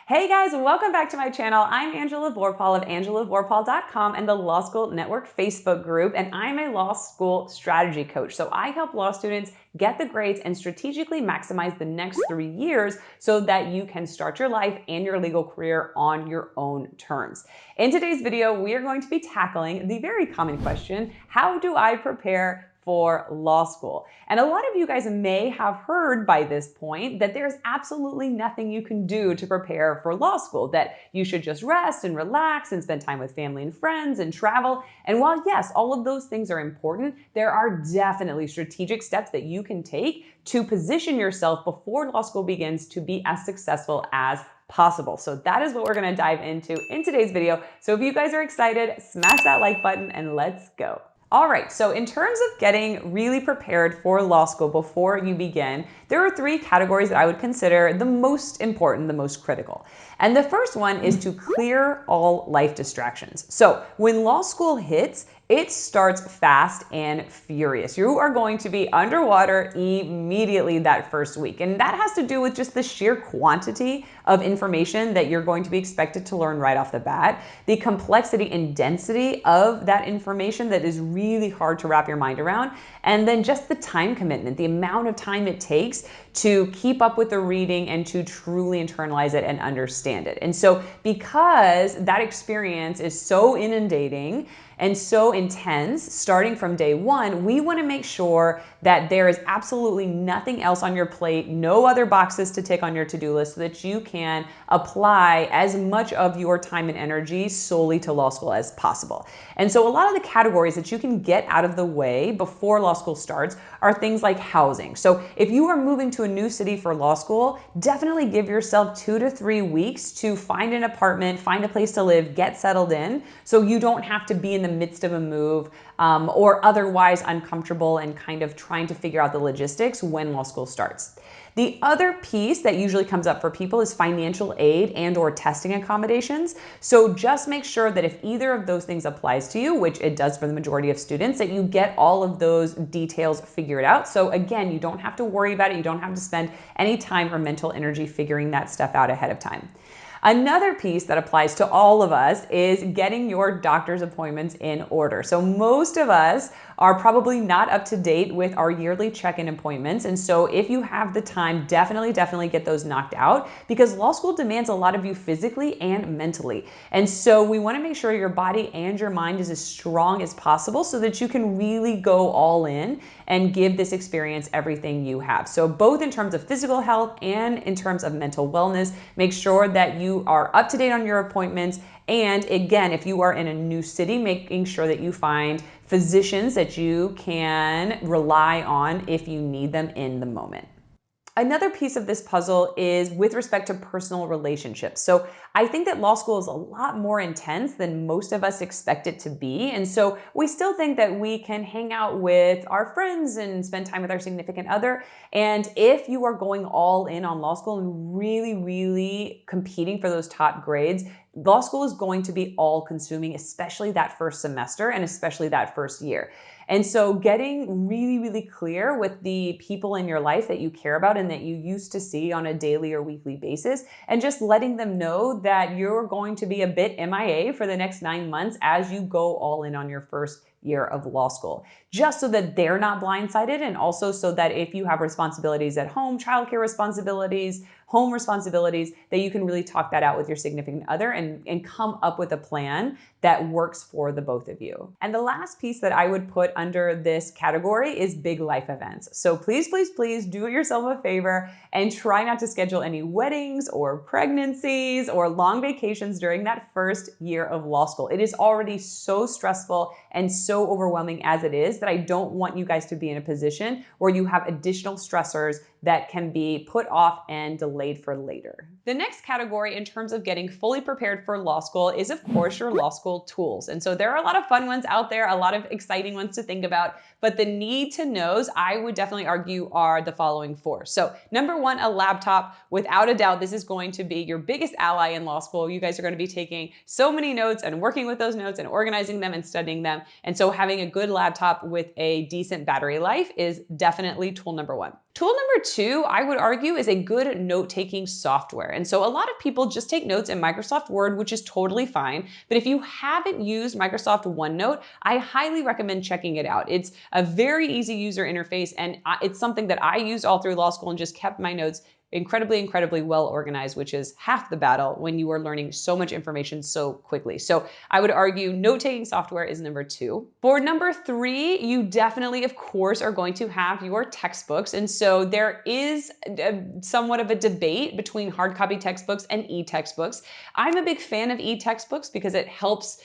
Hey guys, welcome back to my channel. I'm Angela Vorpal of angelavorpal.com and the Law School Network Facebook group, and I'm a law school strategy coach. So I help law students get the grades and strategically maximize the next 3 years so that you can start your life and your legal career on your own terms. In today's video, we are going to be tackling the very common question, how do I prepare for law school? And a lot of you guys may have heard by this point that there's absolutely nothing you can do to prepare for law school, that you should just rest and relax and spend time with family and friends and travel. And while yes, all of those things are important, there are definitely strategic steps that you can take to position yourself before law school begins to be as successful as possible. So that is what we're going to dive into in today's video. So if you guys are excited, smash that like button and let's go. All right, so in terms of getting really prepared for law school before you begin, there are 3 categories that I would consider the most important, the most critical. And the first one is to clear all life distractions. So when law school hits, it starts fast and furious. You are going to be underwater immediately that first week. And that has to do with just the sheer quantity of information that you're going to be expected to learn right off the bat, the complexity and density of that information that is really hard to wrap your mind around, and then just the time commitment, the amount of time it takes to keep up with the reading and to truly internalize it and understand it. And so because that experience is so inundating and so intense, starting from day one, we want to make sure that there is absolutely nothing else on your plate, no other boxes to tick on your to-do list, so that you can apply as much of your time and energy solely to law school as possible. And so a lot of the categories that you can get out of the way before law school starts are things like housing. So if you are moving to a new city for law school, definitely give yourself 2 to 3 weeks to find an apartment, find a place to live, get settled in, so you don't have to be in the midst of a move or otherwise uncomfortable and kind of trying to figure out the logistics when law school starts. The other piece that usually comes up for people is financial aid and or testing accommodations. So just make sure that if either of those things applies to you, which it does for the majority of students, that you get all of those details figured out. So again, you don't have to worry about it. You don't have to spend any time or mental energy figuring that stuff out ahead of time. Another piece that applies to all of us is getting your doctor's appointments in order. So most of us are probably not up to date with our yearly check-in appointments. And so if you have the time, definitely get those knocked out, because law school demands a lot of you physically and mentally. And so we want to make sure your body and your mind is as strong as possible so that you can really go all in and give this experience everything you have. So both in terms of physical health and in terms of mental wellness, make sure that you are up to date on your appointments. And again, if you are in a new city, making sure that you find physicians that you can rely on if you need them in the moment. Another piece of this puzzle is with respect to personal relationships. So I think that law school is a lot more intense than most of us expect it to be. And so we still think that we can hang out with our friends and spend time with our significant other. And if you are going all in on law school and really competing for those top grades, law school is going to be all consuming, especially that first semester and especially that first year. And so getting really clear with the people in your life that you care about and that you used to see on a daily or weekly basis, and just letting them know that you're going to be a bit MIA for the next 9 months as you go all in on your first year of law school, just so that they're not blindsided, and also so that if you have responsibilities at home, childcare responsibilities, home responsibilities, that you can really talk that out with your significant other and come up with a plan that works for the both of you. And the last piece that I would put under this category is big life events. So please do yourself a favor and try not to schedule any weddings or pregnancies or long vacations during that first year of law school. It is already so stressful and so overwhelming as it is that I don't want you guys to be in a position where you have additional stressors that can be put off and delayed for later. The next category in terms of getting fully prepared for law school is, of course, your law school tools. And so there are a lot of fun ones out there, a lot of exciting ones to think about, but the need to knows, I would definitely argue, are the following 4. So number 1, a laptop. Without a doubt, this is going to be your biggest ally in law school. You guys are going to be taking so many notes and working with those notes and organizing them and studying them. And so having a good laptop with a decent battery life is definitely tool number 1. Tool number two, I would argue, is a good note-taking software. And so a lot of people just take notes in Microsoft Word, which is totally fine. But if you haven't used Microsoft OneNote, I highly recommend checking it out. It's a very easy user interface, and it's something that I used all through law school and just kept my notes incredibly well organized, which is half the battle when you are learning so much information so quickly. So I would argue note-taking software is number two. For number three, you definitely, of course, are going to have your textbooks. And so there is somewhat of a debate between hard copy textbooks and e-textbooks. I'm a big fan of e-textbooks because it helps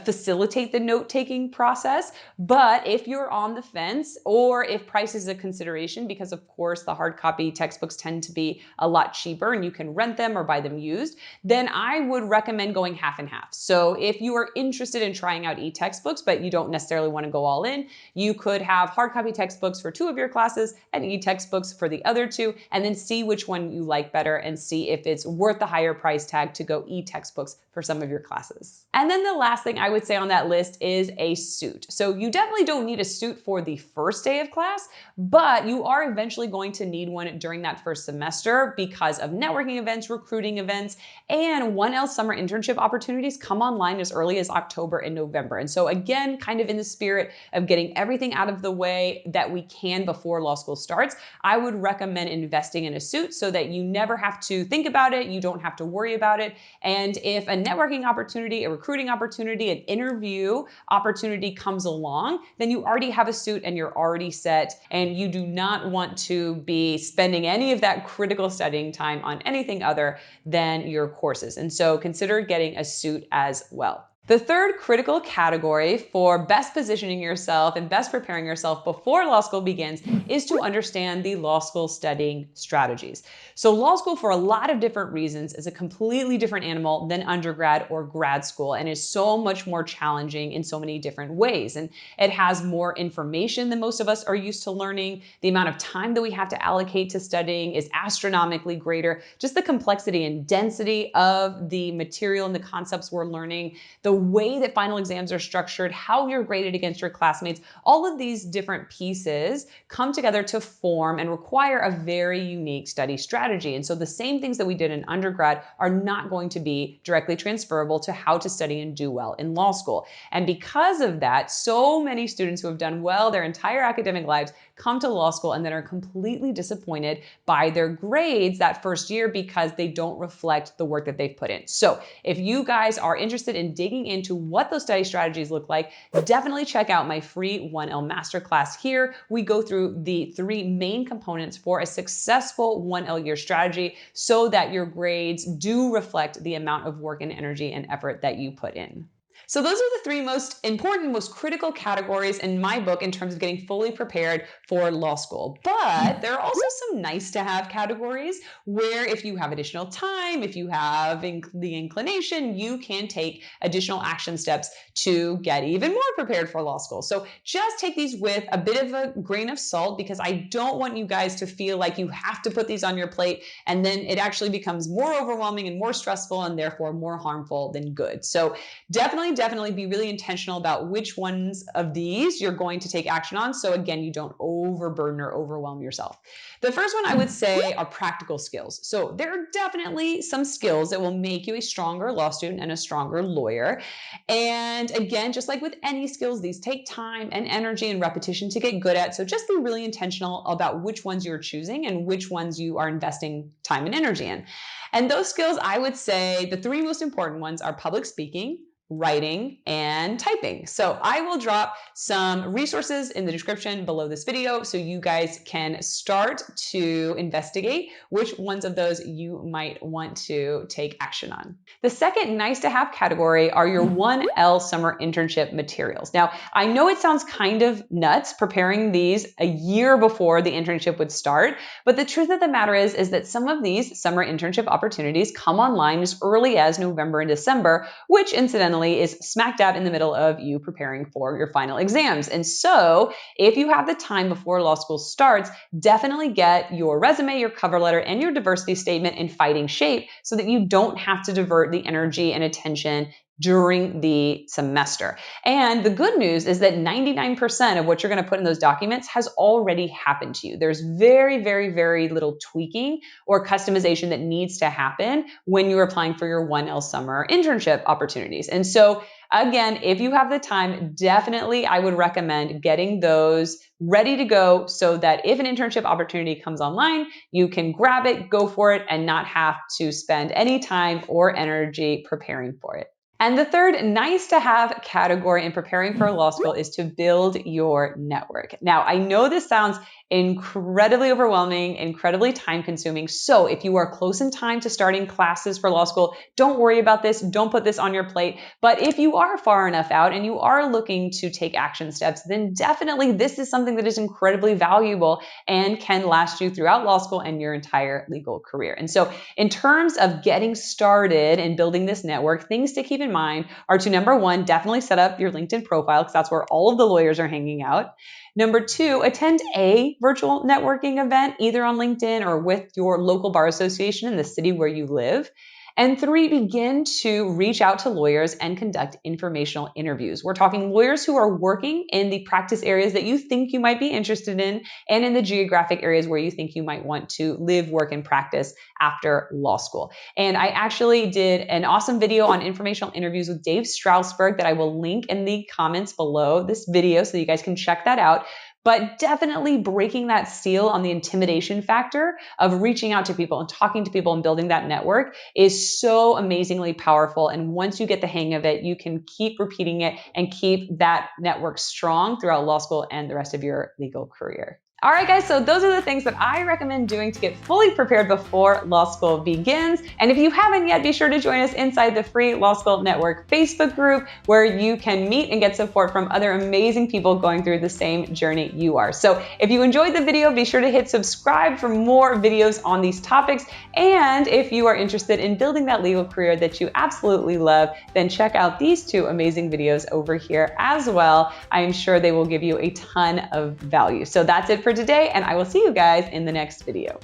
facilitate the note-taking process. But if you're on the fence, or if price is a consideration, because of course the hard copy textbooks tend to be a lot cheaper and you can rent them or buy them used, then I would recommend going half and half. So if you are interested in trying out e-textbooks, but you don't necessarily want to go all in, you could have hard copy textbooks for two of your classes and e-textbooks for the other two, and then see which one you like better and see if it's worth the higher price tag to go e-textbooks for some of your classes. And then the last thing I would say on that list is a suit. So you definitely don't need a suit for the first day of class, but you are eventually going to need one during that first semester because of networking events, recruiting events, and 1L summer internship opportunities come online as early as October and November. And so again, kind of in the spirit of getting everything out of the way that we can before law school starts, I would recommend investing in a suit so that you never have to think about it, you don't have to worry about it. And if a networking opportunity, a recruiting opportunity, an interview opportunity comes along, then you already have a suit and you're already set, and you do not want to be spending any of that critical studying time on anything other than your courses. And so consider getting a suit as well. The third critical category for best positioning yourself and best preparing yourself before law school begins is to understand the law school studying strategies. So law school, for a lot of different reasons, is a completely different animal than undergrad or grad school, and is so much more challenging in so many different ways. And it has more information than most of us are used to learning. The amount of time that we have to allocate to studying is astronomically greater. Just the complexity and density of the material and the concepts we're learning, the way that final exams are structured, how you're graded against your classmates, all of these different pieces come together to form and require a very unique study strategy. And so the same things that we did in undergrad are not going to be directly transferable to how to study and do well in law school. And because of that, so many students who have done well their entire academic lives come to law school and then are completely disappointed by their grades that first year because they don't reflect the work that they've put in. So if you guys are interested in digging into what those study strategies look like, definitely check out my free 1L masterclass here. We go through the three main components for a successful 1L year strategy so that your grades do reflect the amount of work and energy and effort that you put in. So those are the three most important, most critical categories in my book in terms of getting fully prepared for law school. But there are also some nice to have categories where if you have additional time, if you have the inclination, you can take additional action steps to get even more prepared for law school. So just take these with a bit of a grain of salt, because I don't want you guys to feel like you have to put these on your plate and then it actually becomes more overwhelming and more stressful and therefore more harmful than good. So definitely be really intentional about which ones of these you're going to take action on. So again, you don't overburden or overwhelm yourself. The first one I would say are practical skills. So there are definitely some skills that will make you a stronger law student and a stronger lawyer. And again, just like with any skills, these take time and energy and repetition to get good at. So just be really intentional about which ones you're choosing and which ones you are investing time and energy in. And those skills, I would say the three most important ones are public speaking, writing, and typing. So I will drop some resources in the description below this video so you guys can start to investigate which ones of those you might want to take action on. The second nice to have category are your 1L summer internship materials. Now, I know it sounds kind of nuts preparing these a year before the internship would start, but the truth of the matter is that some of these summer internship opportunities come online as early as November and December, which incidentally is smack dab in the middle of you preparing for your final exams. And so if you have the time before law school starts, definitely get your resume, your cover letter, and your diversity statement in fighting shape so that you don't have to divert the energy and attention during the semester. And the good news is that 99% of what you're going to put in those documents has already happened to you. There's very, very, very little tweaking or customization that needs to happen when you're applying for your 1L summer internship opportunities. And so again, if you have the time, definitely I would recommend getting those ready to go so that if an internship opportunity comes online, you can grab it, go for it, and not have to spend any time or energy preparing for it. And the third nice to have category in preparing for law school is to build your network. Now, I know this sounds incredibly overwhelming, incredibly time consuming. So if you are close in time to starting classes for law school, don't worry about this. Don't put this on your plate. But if you are far enough out and you are looking to take action steps, then definitely this is something that is incredibly valuable and can last you throughout law school and your entire legal career. And so in terms of getting started and building this network, things to keep in mind are to, number one, definitely set up your LinkedIn profile because that's where all of the lawyers are hanging out. Number two, attend a virtual networking event, either on LinkedIn or with your local bar association in the city where you live. And three, begin to reach out to lawyers and conduct informational interviews. We're talking lawyers who are working in the practice areas that you think you might be interested in and in the geographic areas where you think you might want to live, work, and practice after law school. And I actually did an awesome video on informational interviews with Dave Strausberg that I will link in the comments below this video so you guys can check that out. But definitely breaking that seal on the intimidation factor of reaching out to people and talking to people and building that network is so amazingly powerful. And once you get the hang of it, you can keep repeating it and keep that network strong throughout law school and the rest of your legal career. All right, guys, so those are the things that I recommend doing to get fully prepared before law school begins. And if you haven't yet, be sure to join us inside the free Law School Network Facebook group where you can meet and get support from other amazing people going through the same journey you are. So if you enjoyed the video, be sure to hit subscribe for more videos on these topics. And if you are interested in building that legal career that you absolutely love, then check out these two amazing videos over here as well. I am sure they will give you a ton of value. So that's it for today, and I will see you guys in the next video.